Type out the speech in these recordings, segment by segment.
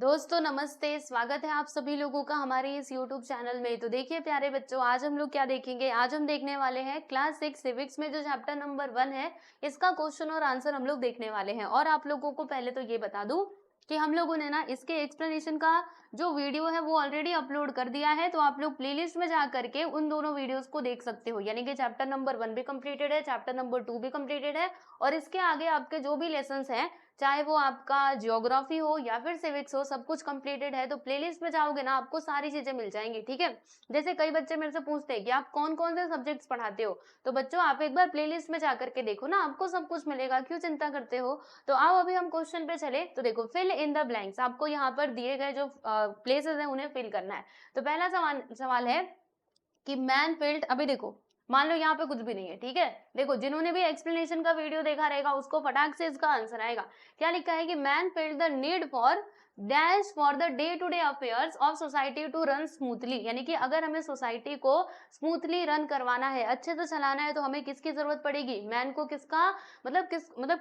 दोस्तों नमस्ते, स्वागत है आप सभी लोगों का हमारे इस YouTube चैनल में। तो देखिए प्यारे बच्चों, आज हम लोग क्या देखेंगे। आज हम देखने वाले हैं क्लास 6 सिविक्स में जो चैप्टर नंबर 1 है, इसका क्वेश्चन और आंसर हम लोग देखने वाले हैं। और आप लोगों को पहले तो ये बता दूं कि हम लोगों ने ना इसके एक्सप्लेनेशन का जो वीडियो है वो ऑलरेडी अपलोड कर दिया है। तो आप लोग प्लेलिस्ट में जा करके उन दोनों वीडियोस को देख सकते हो। यानी कि चैप्टर नंबर 1 भी कंप्लीटेड है, चैप्टर नंबर 2 भी कंप्लीटेड है, और इसके आगे आपके जो भी लेसन्स हैं, चाहे वो आपका ज्योग्राफी हो या फिर सिविक्स हो, सब कुछ कंप्लीटेड है। तो प्लेलिस्ट में जाओगे ना, आपको सारी चीजें मिल जाएंगी। ठीक है। जैसे कई बच्चे मेरे से पूछते हैं कि आप कौन कौन से सब्जेक्ट्स पढ़ाते हो, तो बच्चों आप एक बार प्लेलिस्ट में जाकर के देखो ना, आपको सब कुछ मिलेगा। क्यों चिंता करते हो। तो आओ अभी हम क्वेश्चन पे चले। तो देखो, फिल इन द ब्लैंक्स, आपको यहाँ पर दिए गए जो प्लेसेस है उन्हें फिल करना है। तो पहला सवाल है कि मैन फिल्ड, अभी देखो मान लो यहाँ पे कुछ भी नहीं है। ठीक है। देखो, जिन्होंने भी एक्सप्लेनेशन का वीडियो देखा रहेगा उसको फटाक से इसका आंसर आएगा। क्या लिखा है कि man filled the need for dash for the day to day affairs of society to run smoothly. यानी कि अगर हमें सोसाइटी को स्मूथली रन करवाना है, अच्छे से चलाना है, तो हमें किसकी जरूरत पड़ेगी। मैन को किसका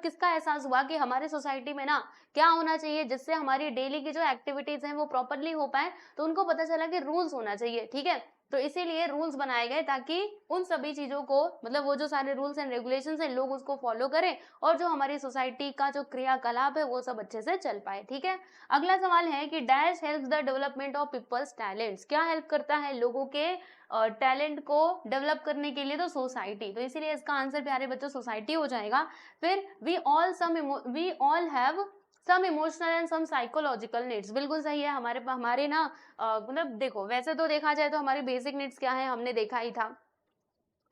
किसका एहसास हुआ कि हमारी सोसाइटी में ना क्या होना चाहिए जिससे हमारी डेली की जो एक्टिविटीज हैं वो प्रॉपरली हो पाए। तो उनको पता चला कि रूल्स होना चाहिए। ठीक है। तो इसीलिए रूल्स बनाए गए ताकि उन सभी चीजों को, मतलब वो जो सारे रूल्स एंड रेगुलेशंस हैं, लोग उसको फॉलो करें और जो हमारी सोसाइटी का जो क्रियाकलाप है वो सब अच्छे से चल पाए। ठीक है। अगला सवाल है कि dash helps the development of people's talents. क्या हेल्प करता है लोगों के टैलेंट को डेवलप करने के लिए। तो सोसाइटी। तो इसीलिए इसका आंसर प्यारे बच्चों सोसाइटी हो जाएगा। फिर we all have some emotional and some psychological needs. बिल्कुल सही है। हमारे ना मतलब देखो, वैसे तो देखा जाए तो हमारी बेसिक नीड्स क्या है हमने देखा ही था।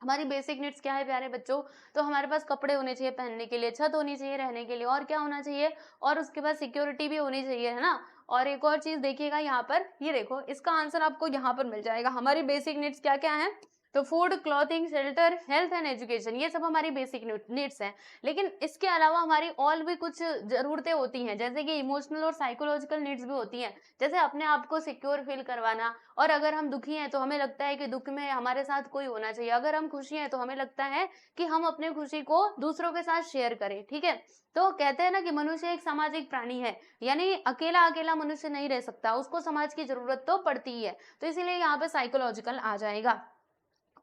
हमारी बेसिक नीड्स क्या है प्यारे बच्चों। तो हमारे पास कपड़े होने चाहिए पहनने के लिए, छत होनी चाहिए रहने के लिए, और क्या होना चाहिए, और उसके बाद सिक्योरिटी भी होनी चाहिए, है ना। और एक और चीज देखिएगा यहाँ पर, ये देखो इसका आंसर आपको यहाँ पर मिल जाएगा। हमारी बेसिक नीड्स क्या क्या है। तो food, clothing, shelter, health and education, ये सब हमारी बेसिक नीड्स हैं। लेकिन इसके अलावा हमारी और भी कुछ जरूरतें होती हैं, जैसे कि इमोशनल और साइकोलॉजिकल नीड्स भी होती हैं। जैसे अपने आप को सिक्योर फील करवाना, और अगर हम दुखी हैं तो हमें लगता है कि दुख में हमारे साथ कोई होना चाहिए। अगर हम खुशी हैं तो हमें लगता है कि हम अपने खुशी को दूसरों के साथ शेयर करें। ठीक है। तो कहते हैं ना कि मनुष्य एक सामाजिक प्राणी है, यानी अकेला अकेला मनुष्य नहीं रह सकता, उसको समाज की जरूरत तो पड़ती ही है। तो इसीलिए यहाँ पे साइकोलॉजिकल आ जाएगा।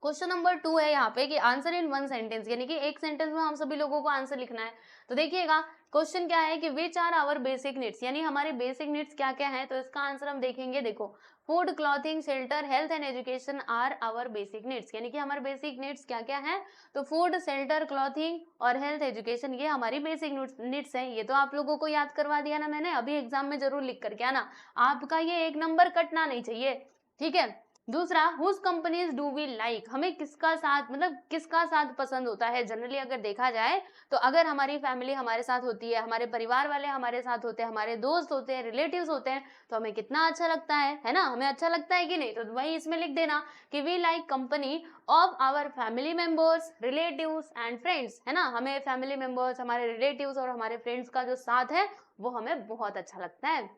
क्वेश्चन नंबर 2 है यहाँ पे कि आंसर इन वन सेंटेंस, यानी कि एक सेंटेंस में हम सभी लोगों को आंसर लिखना है। तो देखिएगा क्वेश्चन क्या है कि which are our basic needs, यानी हमारे बेसिक नीड्स क्या क्या है। तो इसका आंसर हम देखेंगे। देखो, food, clothing, shelter, health and education are our basic needs, यानी कि हमारे बेसिक नीड्स क्या क्या है। तो फूड, शेल्टर, क्लॉथिंग और हेल्थ एजुकेशन, ये हमारी बेसिक नीड्स हैं। ये तो आप लोगों को याद करवा दिया ना मैंने, अभी एग्जाम में जरूर लिख करके आना, आपका ये एक नंबर कटना नहीं चाहिए। ठीक है। दूसरा, whose companies do we like, हमें किसका साथ, मतलब किसका साथ पसंद होता है। जनरली अगर देखा जाए तो अगर हमारी फैमिली हमारे साथ होती है, हमारे परिवार वाले हमारे साथ होते हैं, हमारे दोस्त होते हैं, रिलेटिव्स होते हैं, तो हमें कितना अच्छा लगता है ना। हमें अच्छा लगता है कि नहीं। तो वही इसमें लिख देना कि we like company of our family members, relatives and friends, है ना। हमें फैमिली मेंबर्स, हमारे रिलेटिव्स और हमारे फ्रेंड्स का जो साथ है वो हमें बहुत अच्छा लगता है।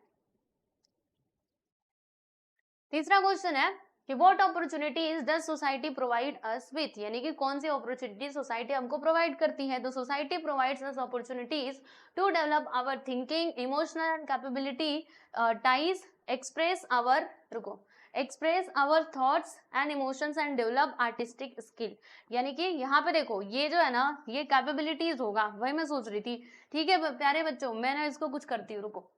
तीसरा क्वेश्चन है कि what opportunities does society provide us with, यानी कि कौन सी अपॉर्चुनिटी सोसाइटी हमको प्रोवाइड करती है। तो society provides us opportunities to develop our thinking, emotional and capabilities, express our thoughts and emotions and develop artistic skill. यानी कि यहाँ पे देखो, ये जो है ना, ये कैपेबिलिटीज होगा, वही मैं सोच रही थी। ठीक है प्यारे बच्चों, मैं ना इसको कुछ करती हूँ, रुको।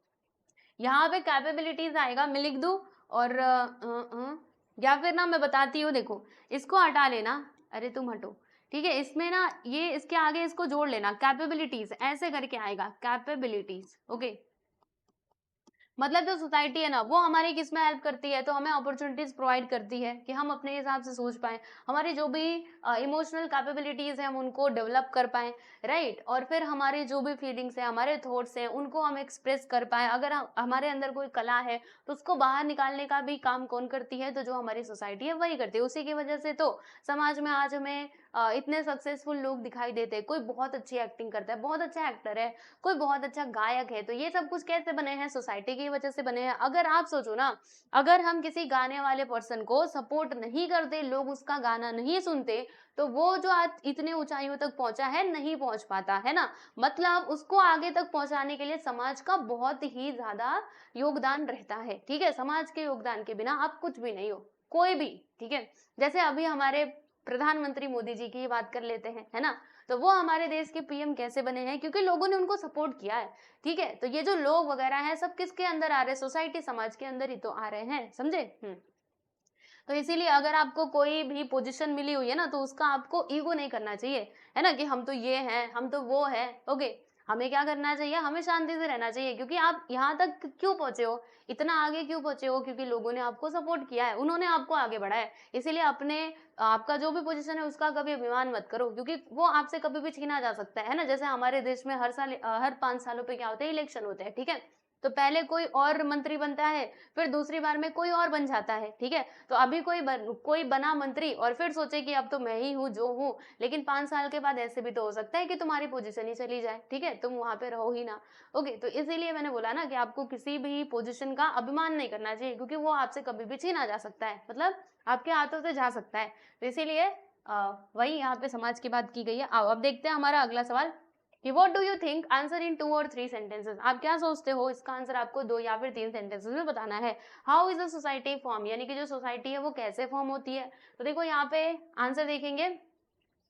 यहाँ पे कैपेबिलिटीज आएगा, मैं लिख दूं, और या फिर ना मैं बताती हूँ। देखो, इसको हटा लेना, अरे तुम हटो। ठीक है। इसमें ना ये इसके आगे इसको जोड़ लेना, कैपेबिलिटीज ऐसे करके आएगा, कैपेबिलिटीज। ओके। मतलब जो सोसाइटी है ना, वो हमारी किस में हेल्प करती है। तो हमें अपॉर्चुनिटीज प्रोवाइड करती है कि हम अपने हिसाब से सोच पाए, हमारी जो भी इमोशनल कैपेबिलिटीज है हम उनको डेवलप कर पाए, राइट। और फिर हमारी जो भी फीलिंग्स है, हमारे थॉट्स हैं, उनको हम एक्सप्रेस कर पाए। अगर हमारे अंदर कोई कला है तो उसको बाहर निकालने का भी काम कौन करती है। तो जो हमारी सोसाइटी है वही करती है। उसी की वजह से तो समाज में आज हमें इतने सक्सेसफुल लोग दिखाई देते हैं। कोई बहुत अच्छी एक्टिंग करता है, बहुत अच्छा एक्टर है, कोई बहुत अच्छा गायक है। तो ये सब कुछ कैसे बने हैं, सोसाइटी की की वजह से बने हैं। अगर आप सोचो ना, अगर हम किसी गाने वाले पर्सन को सपोर्ट नहीं करते, लोग उसका गाना नहीं सुनते, तो वो जो आज इतने ऊंचाइयों तक पहुंचा है नहीं पहुंच पाता, है ना। मतलब उसको आगे तक पहुंचाने के लिए समाज का बहुत ही ज्यादा योगदान रहता है, ठीक है। समाज के योगदान के बिना आप कुछ भी नहीं हो, कोई भी, ठीक है। जैसे अभी हमारे प्रधानमंत्री मोदी जी की बात कर लेते हैं, है ना। तो वो हमारे देश के पीएम कैसे बने हैं, क्योंकि लोगों ने उनको सपोर्ट किया है, ठीक है। तो ये जो लोग वगैरह हैं सब किसके अंदर आ रहे हैं, सोसाइटी, समाज के अंदर ही तो आ रहे हैं, समझे। तो इसीलिए अगर आपको कोई भी पोजीशन मिली हुई है ना, तो उसका आपको ईगो नहीं करना चाहिए, है ना, कि हम तो ये हैं, हम तो वो है। ओके, हमें क्या करना चाहिए, हमें शांति से रहना चाहिए, क्योंकि आप यहाँ तक क्यों पहुंचे हो, इतना आगे क्यों पहुंचे हो, क्योंकि लोगों ने आपको सपोर्ट किया है, उन्होंने आपको आगे बढ़ाया है। इसीलिए अपने आपका जो भी पोजीशन है उसका कभी अभिमान मत करो, क्योंकि वो आपसे कभी भी छीना जा सकता है ना। जैसे हमारे देश में हर साल हर 5 सालों पे क्या होता है, इलेक्शन होते हैं, ठीक है। तो पहले कोई और मंत्री बनता है, फिर दूसरी बार में कोई और बन जाता है, ठीक है। तो अभी कोई बना मंत्री और फिर सोचे कि अब तो मैं ही हूँ जो हूँ, लेकिन 5 साल के बाद ऐसे भी तो हो सकता है कि तुम्हारी पोजीशन ही चली जाए, ठीक है, तुम वहां पे रहो ही ना। ओके, तो इसीलिए मैंने बोला ना कि आपको किसी भी पोजीशन का अभिमान नहीं करना चाहिए, क्योंकि वो आपसे कभी भी छीना जा सकता है, मतलब आपके हाथों से जा सकता है। तो इसीलिए वही यहाँ पे समाज की बात की गई है। आओ अब देखते हैं हमारा अगला सवाल कि what do you think, answer in 2 और 3 सेंटेंसेस। आप क्या सोचते हो, इसका आंसर आपको 2 या फिर 3 सेंटेंसेस में बताना है। How is a society form, यानी कि जो सोसाइटी है वो कैसे फॉर्म होती है। तो देखो यहाँ पे आंसर देखेंगे,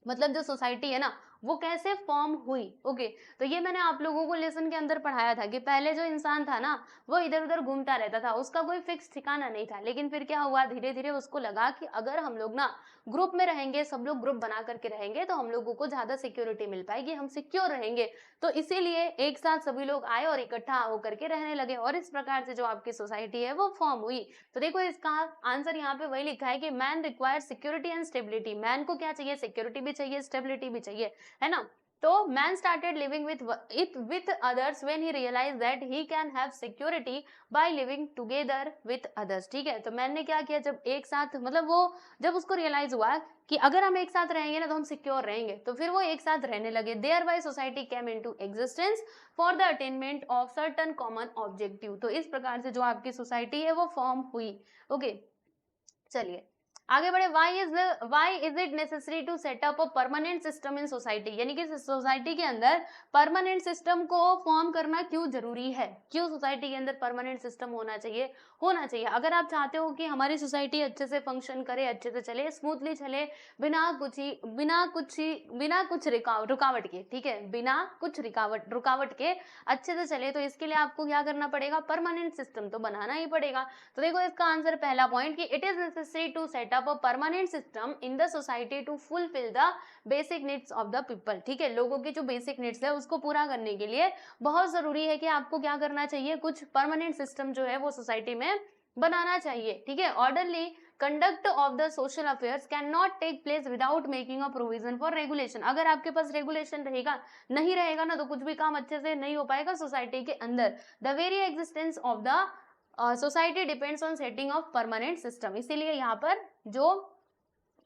मतलब जो सोसाइटी है ना वो कैसे फॉर्म हुई। ओके, तो ये मैंने आप लोगों को लेसन के अंदर पढ़ाया था कि पहले जो इंसान था ना वो इधर उधर घूमता रहता था, उसका कोई फिक्स ठिकाना नहीं था। लेकिन फिर क्या हुआ, धीरे धीरे उसको लगा कि अगर हम लोग ना ग्रुप में रहेंगे, सब लोग ग्रुप बना करके रहेंगे, तो हम लोगों को ज्यादा सिक्योरिटी मिल पाएगी, हम सिक्योर रहेंगे। तो इसीलिए एक साथ सभी लोग आए और इकट्ठा होकर के रहने लगे, और इस प्रकार से जो आपकी सोसाइटी है वो फॉर्म हुई। तो देखो इसका आंसर यहाँ पे वही लिखा है कि man require security and stability. Man को क्या चाहिए, सिक्योरिटी भी चाहिए, स्टेबिलिटी भी चाहिए, है ना। तो man started living with others when he realise that he can have security by living together with others, ठीक है। तो मैन ने क्या किया, जब एक साथ, मतलब वो जब उसको रियलाइज हुआ कि अगर हम एक साथ रहेंगे ना तो हम सिक्योर रहेंगे, तो फिर वो एक साथ रहने लगे। Thereby society came into existence for the attainment of certain common objective. तो इस प्रकार से जो आपकी सोसाइटी है वो फॉर्म हुई। ओके, चलिए आगे बढ़े। Why is it necessary to set up a permanent system in society, यानी कि सोसाइटी के अंदर परमानेंट सिस्टम को फॉर्म करना क्यों जरूरी है, क्यों सोसाइटी के अंदर परमानेंट सिस्टम होना चाहिए। अगर आप चाहते हो कि हमारी सोसाइटी अच्छे से फंक्शन करे, अच्छे से चले, स्मूथली चले, बिना कुछ रुकावट के, ठीक है, बिना कुछ रुकावट के अच्छे से चले, तो इसके लिए आपको क्या करना पड़ेगा, परमानेंट सिस्टम तो बनाना ही पड़ेगा। तो देखो इसका आंसर पहला पॉइंट कि it is necessary to set up a permanent system in the society to fulfil the basic needs of the people, ठीक है। लोगों की जो बेसिक नीड्स है उसको पूरा करने के लिए बहुत जरूरी है कि आपको क्या करना चाहिए, कुछ परमानेंट सिस्टम जो है वो सोसाइटी में बनाना चाहिए, ठीक है। Orderly conduct of the social affairs can not take place without making a provision for regulation. अगर आपके पास रेगुलेशन नहीं रहेगा ना तो कुछ भी काम अच्छे से नहीं हो पाएगा सोसाइटी के अंदर। The very existence of the society depends on setting of permanent system. इसीलिए यहाँ पर जो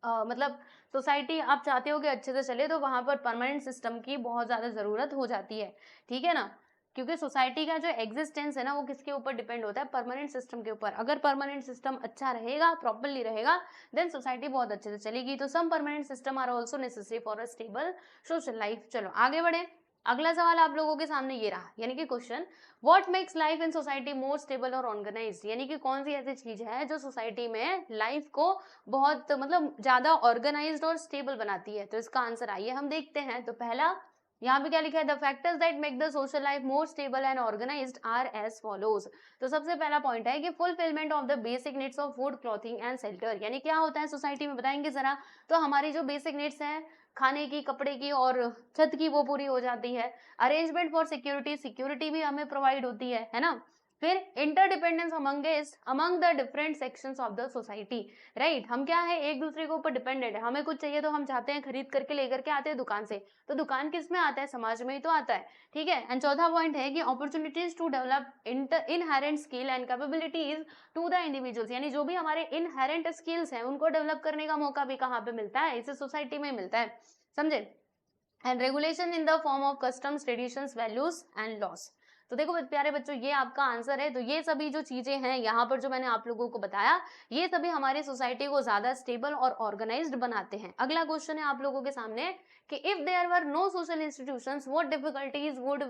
मतलब सोसाइटी आप चाहते हो कि अच्छे से चले, तो वहां पर परमानेंट सिस्टम की बहुत ज्यादा जरूरत हो जाती है, ठीक है ना। क्योंकि सोसाइटी का जो एग्जिस्टेंस है ना वो किसके ऊपर डिपेंड होता है, परमानेंट सिस्टम के ऊपर। अगर परमानेंट सिस्टम अच्छा रहेगा, प्रॉपरली रहेगा, देन सोसाइटी बहुत अच्छे से चलेगी। तो some permanent system are also necessary for a stable social life. चलो आगे बढ़े। अगला सवाल आप लोगों के सामने ये रहा, यानी कि question, what makes life in society more stable और ऑर्गेनाइज्ड, यानी कि कौन सी ऐसी चीज है जो सोसाइटी में लाइफ को बहुत, मतलब ज्यादा ऑर्गेनाइज्ड और स्टेबल बनाती है। तो इसका आंसर आइए हम देखते हैं। तो पहला यहाँ पे क्या लिखा है, the factors that make the social life more stable and organised are as follows. तो सबसे पहला पॉइंट है कि fulfilment of the basic needs of food, clothing and shelter. यानी क्या होता है सोसाइटी में, बताएंगे जरा। तो हमारी जो बेसिक नीड्स हैं, खाने की, कपड़े की और छत की, वो पूरी हो जाती है। अरेंजमेंट फॉर सिक्योरिटी, सिक्योरिटी भी हमें प्रोवाइड होती है ना। फिर interdependence among the different sections of the society, right. हम क्या है, एक दूसरे के ऊपर डिपेंडेंट है। हमें कुछ चाहिए तो हम जाते हैं, खरीद करके लेकर के आते हैं दुकान से। तो दुकान किस में आता है, समाज में ही तो आता है, ठीक है। एंड चौथा पॉइंट है कि opportunities to develop inherent skill and capabilities to the individuals, यानी जो भी हमारे इनहेरेंट स्किल्स हैं उनको डेवलप करने का मौका भी कहाँ पे मिलता है, इसे सोसाइटी में मिलता है, समझे। And regulation in the form of customs, traditions, values and loss. तो देखो प्यारे बच्चों, ये आपका आंसर है। तो ये सभी जो चीजें हैं यहाँ पर जो मैंने आप लोगों को बताया, ये सभी हमारी सोसाइटी को ज्यादा स्टेबल और ऑर्गेनाइज्ड बनाते हैं। अगला क्वेश्चन है आप लोगों के सामने कि if there were no social institutions what difficulties would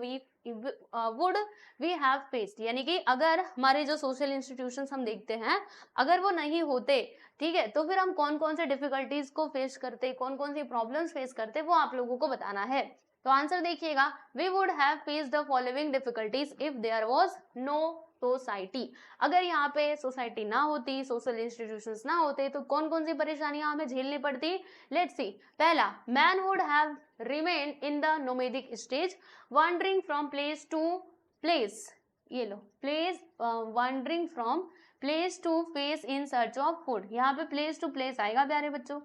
we have faced, यानी कि अगर हमारे जो सोशल इंस्टीट्यूशंस हम देखते हैं अगर वो नहीं होते, ठीक है, तो फिर हम कौन कौन से डिफिकल्टीज को फेस करते, कौन कौन सी प्रॉब्लम्स फेस करते, वो आप लोगों को बताना है। तो आंसर देखिएगा, we would have faced the following difficulties if there was no society. अगर यहाँ पे सोसाइटी ना होती, सोशल इंस्टीट्यूशंस ना होते, तो कौन कौन सी परेशानियां हमें झेलनी पड़ती। Let's see. पहला, man would have remain in the nomadic stage, wandering from place to place, ये लो, place wandering from place to face in search of food. यहाँ पे प्लेस टू प्लेस आएगा प्यारे बच्चों,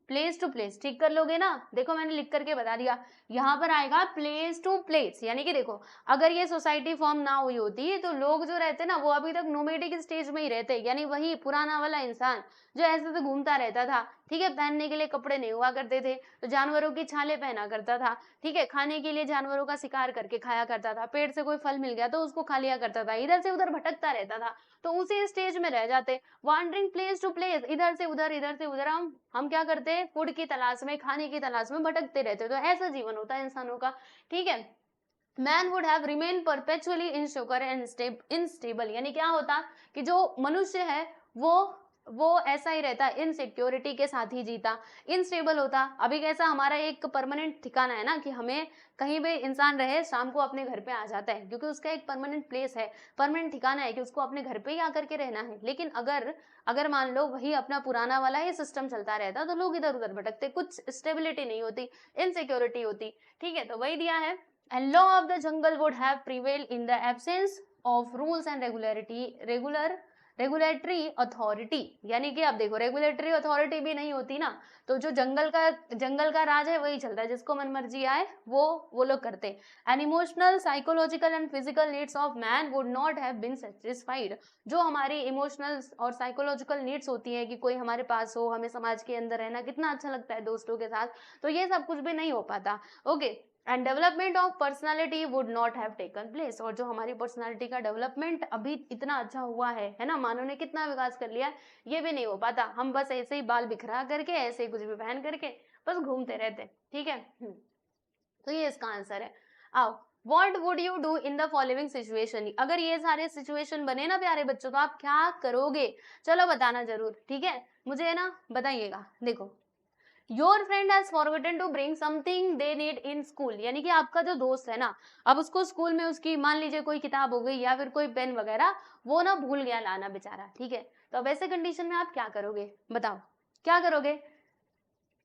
प्लेस टू प्लेस, ठीक कर लोगे ना, देखो मैंने लिख करके बता दिया, यहाँ पर आएगा प्लेस टू प्लेस। यानी कि देखो, अगर ये सोसाइटी फॉर्म ना हुई होती तो लोग जो रहते ना वो अभी तक नोमेडिक स्टेज में ही रहते, यानी वही पुराना वाला इंसान जो ऐसे से घूमता रहता था, ठीक है, पहनने के लिए कपड़े नहीं हुआ करते थे तो जानवरों की छाले पहना करता था, ठीक है, खाने के लिए जानवरों का शिकार करके खाया करता था, पेड़ से कोई फल मिल गया तो उसको खा लिया करता था, इधर से उधर भटकता रहता था, तो उसी स्टेज में रह जाते, वॉन्डरिंग प्लेस टू प्लेस, इधर से उधर हम क्या करते, फूड की तलाश में, खाने की तलाश में भटकते रहते। तो ऐसा जीवन होता है इंसानों का, ठीक है। Man would have remain perpetually insecure and instable, यानी क्या होता कि जो मनुष्य है वो ऐसा ही रहता, इनसिक्योरिटी के साथ ही जीता, इनस्टेबल होता। अभी कैसा हमारा एक परमानेंट ठिकाना है ना कि हमें कहीं भी इंसान रहे शाम को अपने घर पे आ जाता है क्योंकि उसका एक परमानेंट प्लेस है, परमानेंट ठिकाना है कि उसको अपने घर पे ही आकर के रहना है। लेकिन अगर मान लो वही अपना पुराना वाला ही सिस्टम चलता रहता तो लोग इधर उधर भटकते, कुछ स्टेबिलिटी नहीं होती, इनसिक्योरिटी होती, ठीक है। तो वही दिया है, and law of the jungle would have prevail in the absence of rules and regulatory authority, यानी कि अब देखो रेगुलेटरी अथॉरिटी भी नहीं होती ना तो जो जंगल का राज है वही चलता है, जिसको मन मर्जी आए वो लोग करते। And emotional, psychological and physical needs of man would not have been satisfied, जो हमारी इमोशनल और साइकोलॉजिकल नीड्स होती है कि कोई हमारे पास हो, हमें समाज के अंदर रहना कितना अच्छा लगता है दोस्तों के साथ, तो ये सब कुछ भी नहीं हो पाता। Okay, and development of personality would not have taken place, और जो हमारी पर्सनालिटी का डेवलपमेंट अभी इतना अच्छा हुआ है ना, मानव ने कितना विकास कर लिया, ये भी नहीं हो पाता। हम बस ऐसे ही बाल बिखरा करके, ऐसे ही कुछ भी पहन करके बस घूमते रहते, ठीक है। तो ये इसका आंसर है। आओ, What would you do in the following situation? अगर ये सारे सिचुएशन बने ना प्यारे बच्चों तो आप क्या करोगे, चलो बताना जरूर, ठीक है, मुझे ना बताइएगा। देखो, your friend has forgotten to bring something they need in school, यानी कि आपका जो दोस्त है ना, अब उसको स्कूल में उसकी मान लीजिए कोई किताब हो गई या फिर कोई पेन वगैरह, वो ना भूल गया लाना बेचारा, ठीक है। तो अब ऐसे कंडीशन में आप क्या करोगे, बताओ क्या करोगे।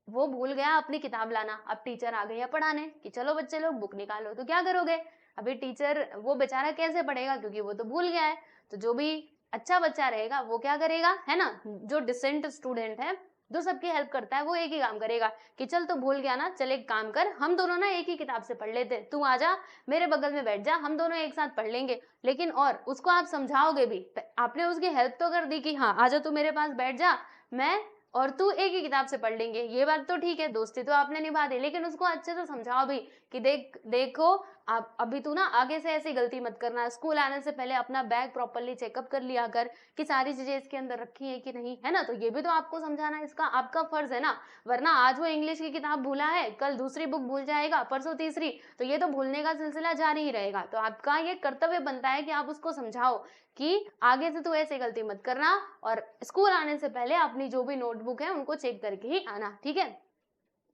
वो भूल गया अपनी किताब लाना, अब टीचर आ गई है पढ़ाने कि चलो बच्चे लोग बुक निकालो, तो क्या करोगे। अभी टीचर, वो बेचारा कैसे पढ़ेगा क्योंकि वो तो भूल गया है। तो जो भी अच्छा बच्चा रहेगा वो क्या करेगा, है ना, जो डिसेंट स्टूडेंट है जो सबकी हेल्प करता है वो एक ही काम करेगा कि चल तो भूल गया ना, चल एक काम कर, हम दोनों ना एक ही किताब से पढ़ लेते, तू आजा मेरे बगल में बैठ जा, हम दोनों एक साथ पढ़ लेंगे। लेकिन और उसको आप समझाओगे भी, आपने उसकी हेल्प तो कर दी कि हाँ आजा तू मेरे पास बैठ जा, मैं और तू एक ही किताब से पढ़ लेंगे, ये बात तो ठीक है, दोस्ती तो आपने निभा दी, लेकिन उसको अच्छे से समझाओ भी कि देखो आप अभी तू ना आगे से ऐसी गलती मत करना, स्कूल आने से पहले अपना बैग प्रॉपर्ली चेकअप कर लिया कर कि सारी चीजें इसके अंदर रखी है कि नहीं, है ना। तो ये भी तो आपको समझाना इसका आपका फर्ज है ना, वरना आज वो इंग्लिश की किताब भूला है, कल दूसरी बुक भूल जाएगा, परसों तीसरी, तो ये तो भूलने का सिलसिला जारी ही रहेगा। तो आपका ये कर्तव्य बनता है कि आप उसको समझाओ कि आगे से तू ऐसी गलती मत करना और स्कूल आने से पहले अपनी जो भी नोटबुक है उनको चेक करके ही आना, ठीक है।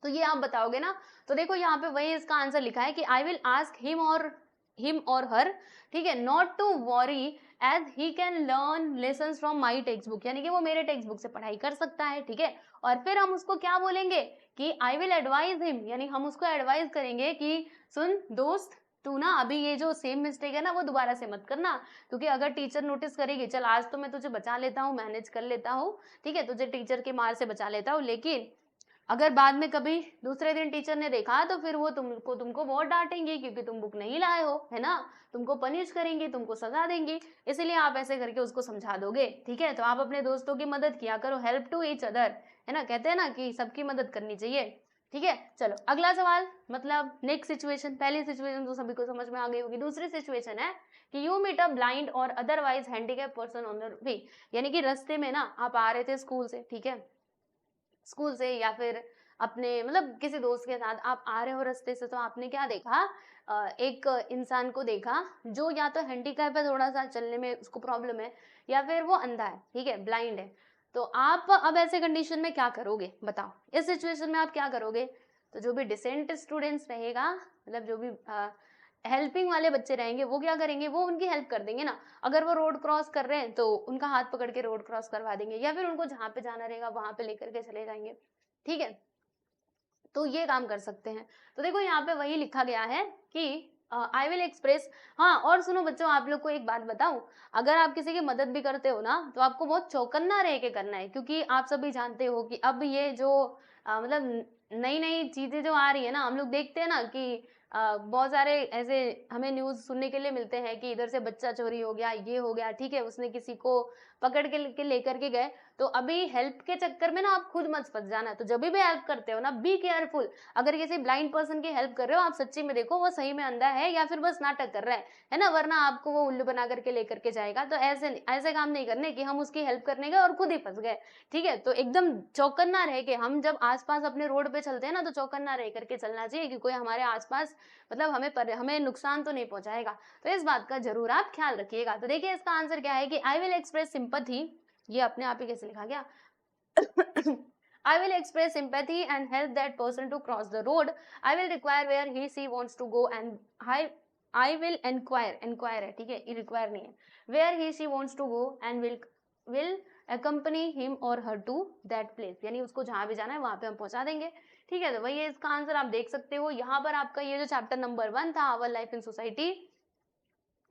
तो ये आप बताओगे ना। तो देखो यहाँ पे वही इसका आंसर लिखा है कि आई विल आस्क हिम और हर, ठीक है, not to worry as he can learn lesson from my textbook, यानी कि वो मेरे टेक्स्ट बुक से पढ़ाई कर सकता है, ठीक है। और फिर हम उसको क्या बोलेंगे कि आई विल एडवाइज हिम, यानी हम उसको एडवाइज करेंगे कि सुन दोस्त, तू ना अभी ये जो सेम मिस्टेक है ना वो दोबारा से मत करना, क्योंकि अगर टीचर नोटिस करेगी, चल आज तो मैं तुझे बचा लेता हूँ, मैनेज कर लेता हूँ, ठीक है, तुझे टीचर के मार से बचा लेता हूँ, लेकिन अगर बाद में कभी दूसरे दिन टीचर ने देखा तो फिर वो तुमको बहुत डांटेंगे क्योंकि तुम बुक नहीं लाए हो, है ना, तुमको पनिश करेंगे, तुमको सजा देंगे, इसलिए आप ऐसे करके उसको समझा दोगे, ठीक है। तो आप अपने दोस्तों की मदद किया करो, हेल्प टू ईच अदर, है ना, कहते हैं ना कि सबकी मदद करनी चाहिए। ठीक है, चलो अगला सवाल, मतलब नेक्स्ट सिचुएशन, पहली सिचुएशन तो सभी को समझ में आ गई होगी। दूसरी सिचुएशन है कि यू मीट अ ब्लाइंड और otherwise handicap person on the way, यानी कि रास्ते में ना आप आ रहे थे स्कूल से, ठीक है, स्कूल से या फिर अपने मतलब किसी दोस्त के साथ आप आ रहे हो रास्ते से, तो आपने क्या देखा, एक इंसान को देखा जो या तो हैंडीकैप है, थोड़ा सा चलने में उसको प्रॉब्लम है, या फिर वो अंधा है, ठीक है, ब्लाइंड है। तो आप अब ऐसे कंडीशन में क्या करोगे बताओ, इस सिचुएशन में आप क्या करोगे? तो जो भी डिसेंट स्टूडेंट्स रहेगा, मतलब जो भी हेल्पिंग वाले बच्चे रहेंगे, वो क्या करेंगे, वो उनकी हेल्प कर देंगे ना। अगर वो रोड क्रॉस कर रहे हैं तो उनका हाथ पकड़ के रोड क्रॉस करवा देंगे, या फिर उनको जहाँ पे जाना रहेगा वहां पे लेकर के चले जाएंगे, ठीक है। तो ये काम कर सकते हैं। तो देखो यहाँ पे वही लिखा गया है कि आई विल एक्सप्रेस। हाँ, और सुनो बच्चों, आप लोग को एक बात बताऊं, अगर आप किसी की मदद भी करते हो ना, तो आपको बहुत चौकन्ना रह के करना है, क्योंकि आप सभी जानते हो कि अब ये जो मतलब नई नई चीजें जो आ रही है ना, हम लोग देखते हैं ना कि बहुत सारे ऐसे हमें न्यूज सुनने के लिए मिलते हैं कि इधर से बच्चा चोरी हो गया, ये हो गया, ठीक है, उसने किसी को पकड़ के लेकर के गए। तो अभी हेल्प के चक्कर में ना आप खुद मत फंस जाना। तो जब भी हेल्प करते हो ना, बी केयरफुल। अगर किसी ब्लाइंड पर्सन की हेल्प कर रहे हो, आप सच्ची में देखो वो सही में अंधा है या फिर बस नाटक कर रहा है ना, वरना आपको वो उल्लू बना करके लेकर के जाएगा। तो ऐसे ऐसे काम नहीं करने कि हम उसकी हेल्प करने गए और खुद ही फंस गए, ठीक है। तो एकदम चौकन्ना रह के, हम जब आसपास अपने रोड पे चलते हैं ना, तो चौकन्ना रह करके चलना चाहिए कि कोई हमारे आसपास मतलब हमें नुकसान तो नहीं पहुंचाएगा। तो इस बात का जरूर आप ख्याल रखिएगा। तो देखिए इसका आंसर क्या है कि आई विल एक्सप्रेस सिंपैथी, ये अपने आप ही कैसे लिखा गया I will express sympathy and help that person to cross the road. I will require where he she wants to go and I will enquire है, ठीक है, ये require नहीं है, where he she wants to go and will accompany him or her to that place, यानी उसको जहां भी जाना है वहां पे हम पहुंचा देंगे, ठीक है। तो वही है इसका आंसर, आप देख सकते हो यहाँ पर आपका ये जो चैप्टर नंबर 1 था, आवर लाइफ इन सोसाइटी,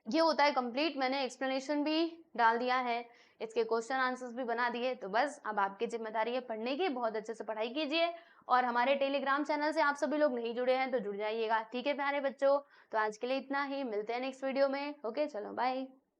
ये होता है कंप्लीट। मैंने एक्सप्लेनेशन भी डाल दिया है, इसके क्वेश्चन आंसर्स भी बना दिए। तो बस अब आपकी जिम्मेदारी है पढ़ने की, बहुत अच्छे से पढ़ाई कीजिए। और हमारे टेलीग्राम चैनल से आप सभी लोग नहीं जुड़े हैं तो जुड़ जाइएगा, ठीक है प्यारे बच्चों। तो आज के लिए इतना ही, मिलते हैं नेक्स्ट वीडियो में। ओके, चलो बाय।